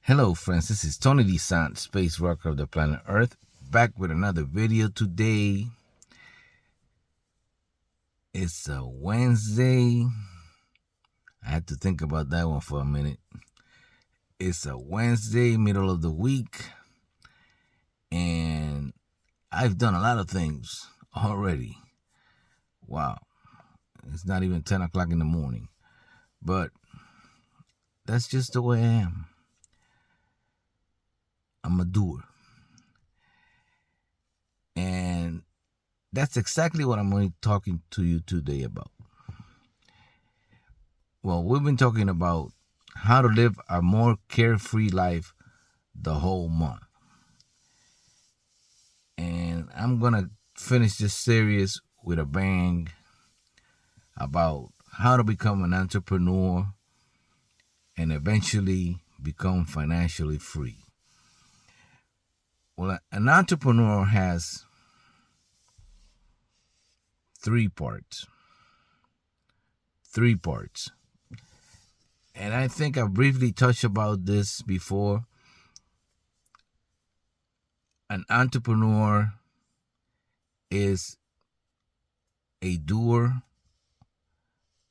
Hello friends, this is Tony DeSant, space rocker of the planet Earth, back with another video today. It's a Wednesday. I had to think about that one for a minute. It's a Wednesday, middle of the week, and I've done a lot of things already. Wow, it's not even 10 o'clock in the morning, but that's just the way I am. I'm a doer. And that's exactly what I'm going to be talking to you today about. Well, we've been talking about how to live a more carefree life the whole month. And I'm going to finish this series with a bang about how to become an entrepreneur and eventually become financially free. Well, an entrepreneur has three parts. And I think I briefly touched about this before. An entrepreneur is a doer,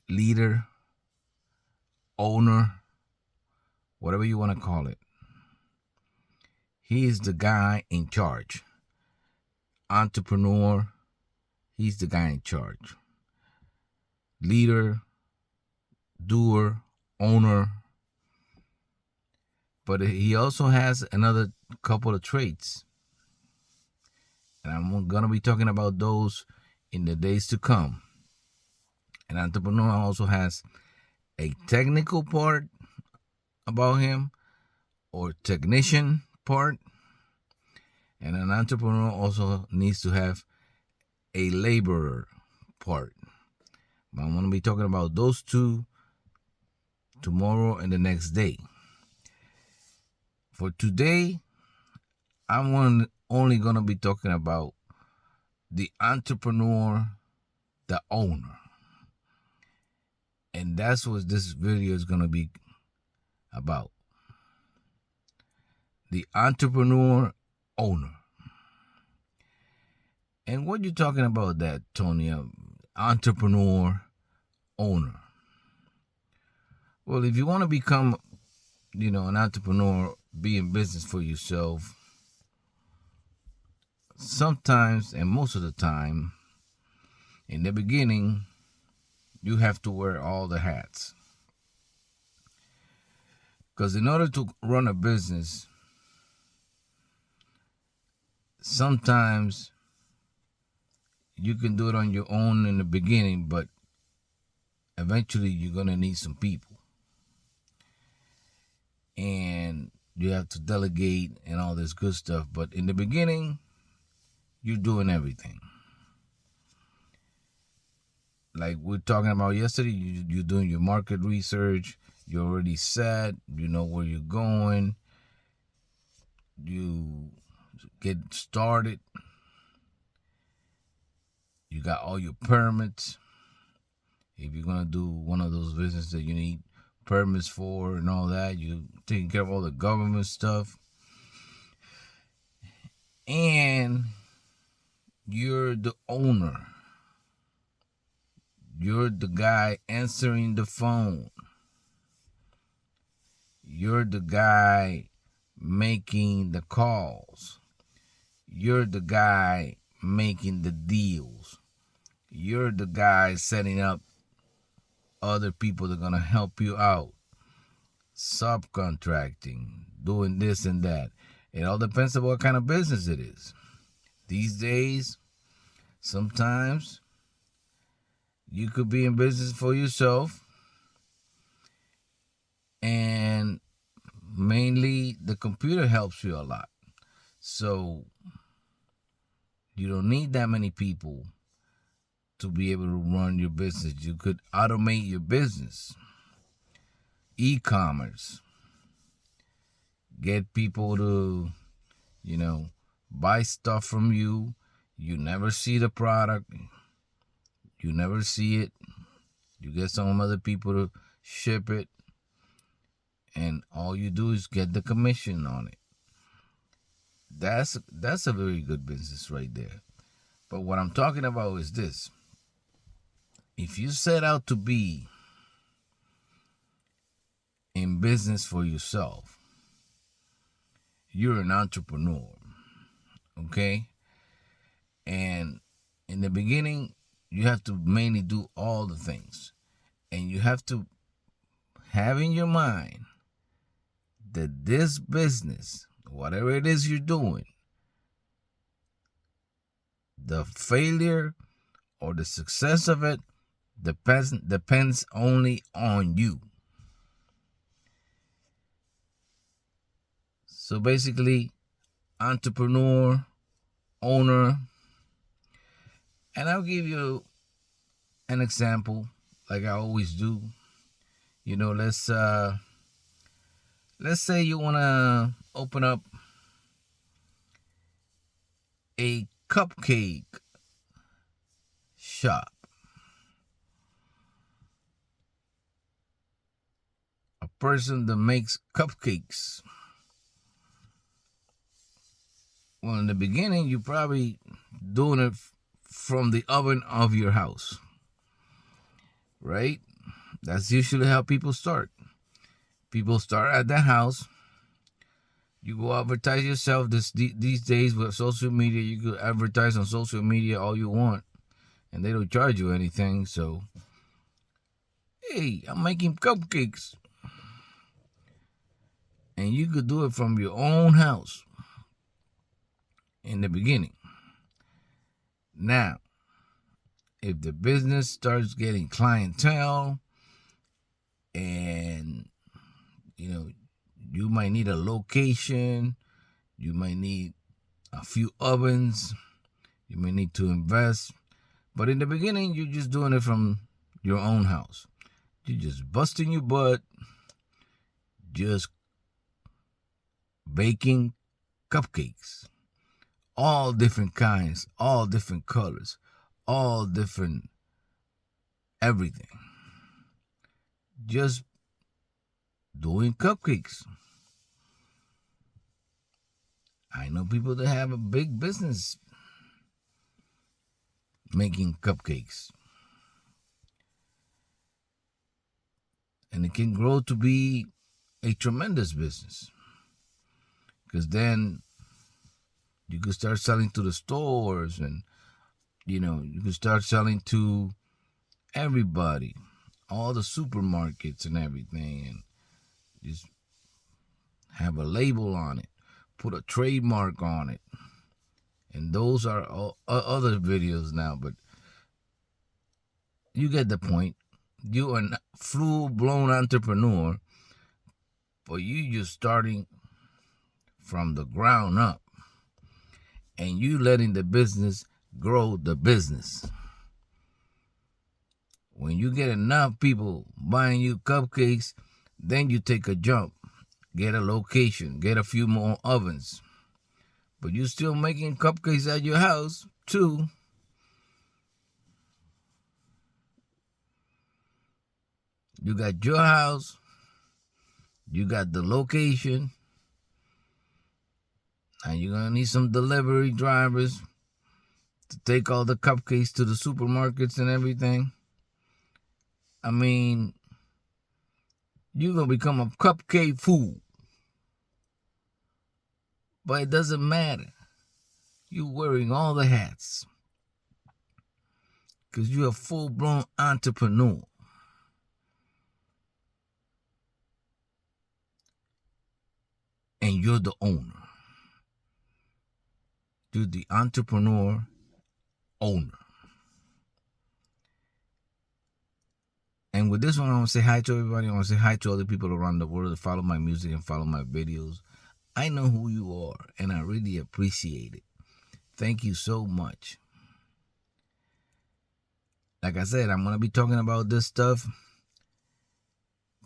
leader, owner, whatever you want to call it. He is the guy in charge. Entrepreneur, he's the guy in charge. Leader, doer, owner. But he also has another couple of traits. And I'm going to be talking about those in the days to come. An entrepreneur also has a technical part about him, or technician part. And an entrepreneur also needs to have a laborer part. But I'm going to be talking about those two tomorrow and the next day. For today, I'm only going to be talking about the entrepreneur, the owner. And that's what this video is going to be about. The entrepreneur owner. And what you talking about that, Tony? Entrepreneur owner. Well, if you want to become, an entrepreneur, be in business for yourself, sometimes, and most of the time, in the beginning, you have to wear all the hats. Because in order to run a business, sometimes you can do it on your own in the beginning, but eventually you're going to need some people. And you have to delegate and all this good stuff. But in the beginning, you're doing everything. Like we're talking about yesterday, you're doing your market research. You're already set. You know where you're going. You get started. You got all your permits. If you're going to do one of those businesses that you need permits for and all that, you're taking care of all the government stuff. And you're the owner. You're the guy answering the phone. You're the guy making the calls. You're the guy making the deals. You're the guy setting up other people that are going to help you out. Subcontracting, doing this and that. It all depends on what kind of business it is. These days, sometimes you could be in business for yourself, and mainly the computer helps you a lot. So you don't need that many people to be able to run your business. You could automate your business. E-commerce. Get people to, buy stuff from you. You never see the product. You never see it. You get some other people to ship it. And all you do is get the commission on it. That's a very good business right there. But what I'm talking about is this. If you set out to be in business for yourself, you're an entrepreneur, okay? And in the beginning, you have to mainly do all the things. And you have to have in your mind that this business, whatever it is you're doing, the failure or the success of it depends only on you. So basically, entrepreneur, owner, and I'll give you an example like I always do. You know, let's say you want to open up a cupcake shop. A person that makes cupcakes. Well, in the beginning, you're probably doing it from the oven of your house, right? That's usually how people start. People start at the house. You go advertise yourself. These days with social media, you could advertise on social media all you want, and they don't charge you anything. So, hey, I'm making cupcakes. And you could do it from your own house in the beginning. Now, if the business starts getting clientele and, you know, you might need a location, you might need a few ovens, you may need to invest. But in the beginning, you're just doing it from your own house. You're just busting your butt, just baking cupcakes. All different kinds, all different colors, all different everything. Just doing cupcakes. I know people that have a big business making cupcakes. And it can grow to be a tremendous business. Because then you could start selling to the stores and, you know, you could start selling to everybody, all the supermarkets and everything, and just have a label on it, put a trademark on it. And those are all other videos now, but you get the point. You're a full-blown entrepreneur, but you just starting from the ground up. And you letting the business grow the business. When you get enough people buying you cupcakes, then you take a jump, get a location, get a few more ovens. But you're still making cupcakes at your house, too. You got your house, you got the location, and you're going to need some delivery drivers to take all the cupcakes to the supermarkets and everything. I mean, you're going to become a cupcake fool. But it doesn't matter. You're wearing all the hats. Because you're a full-blown entrepreneur. And you're the owner. You're the entrepreneur owner. And with this one, I want to say hi to everybody. I want to say hi to other people around the world that follow my music and follow my videos. I know who you are, and I really appreciate it. Thank you so much. Like I said, I'm going to be talking about this stuff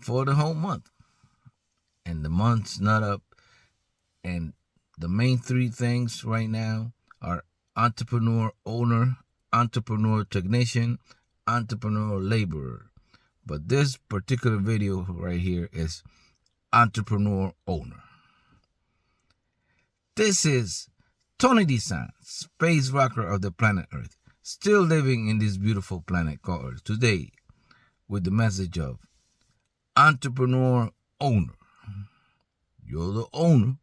for the whole month. And the month's not up. And the main three things right now are entrepreneur owner, entrepreneur technician, entrepreneur laborer. But this particular video right here is entrepreneur owner. This is Tony DeSantis, space rocker of the planet Earth, still living in this beautiful planet called Earth today with the message of entrepreneur owner. You're the owner.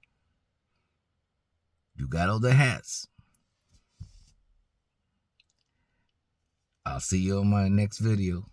You got all the hats. I'll see you on my next video.